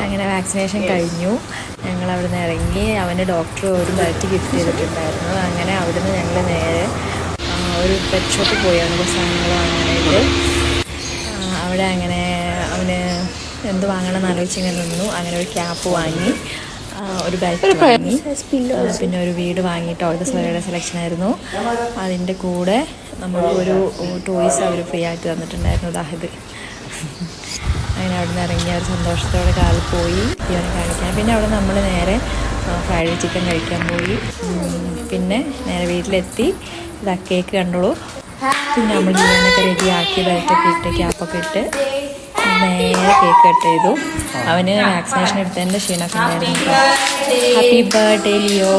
അങ്ങനെ വാക്സിനേഷൻ കഴിഞ്ഞു. ഞങ്ങൾ അവിടെ നിന്ന് ഇറങ്ങി. അവന് ഡോക്ടർ ഒരു ബെൽറ്റ് ഗിഫ്റ്റ് ചെയ്തിട്ടുണ്ടായിരുന്നു. അങ്ങനെ അവിടെ നിന്ന് ഞങ്ങൾ നേരെ ഒരു പെറ്റ് ഷോപ്പിൽ പോയി അവൻ്റെ സാധനങ്ങൾ വാങ്ങാനായിട്ട്. അവിടെ അങ്ങനെ അവന് എന്ത് വാങ്ങണമെന്ന് ആലോചിച്ച് ഇങ്ങനെ നിന്നു. അങ്ങനെ ഒരു ക്യാപ്പ് വാങ്ങി, ഒരു ബെൽറ്റ് വാങ്ങി, പിന്നെ ഒരു വീട് വാങ്ങി. ടോയ്ലറ്റ് സോറിയുടെ സെലക്ഷനായിരുന്നു. അതിൻ്റെ കൂടെ നമുക്കൊരു ടോയ്സ് അവർ ഫ്രീ ആയിട്ട് തന്നിട്ടുണ്ടായിരുന്നു. ദാഹിത് അങ്ങനെ അവിടെ നിന്ന് ഇറങ്ങി ഒരു സന്തോഷത്തോടെ കാലിൽ പോയി ഇവനെ കാണിക്കാൻ. പിന്നെ അവിടെ നമ്മൾ നേരെ ഫ്രൈഡ് ചിക്കൻ കഴിക്കാൻ പോയി. പിന്നെ നേരെ വീട്ടിലെത്തി. ഇതാ കേക്ക് കണ്ടോളൂ. പിന്നെ നമ്മൾ ജീവനൊക്കെ റെഡിയാക്കി ബെൽറ്റൊക്കെ ഇട്ട് ക്യാപ്പൊക്കെ ഇട്ട് നേരെ കേക്ക് കട്ട് ചെയ്തു. അവന് വാക്സിനേഷൻ എടുത്തതിൻ്റെ ക്ഷീണമൊക്കെ ഉണ്ടായിരുന്നു. Happy birthday Leo.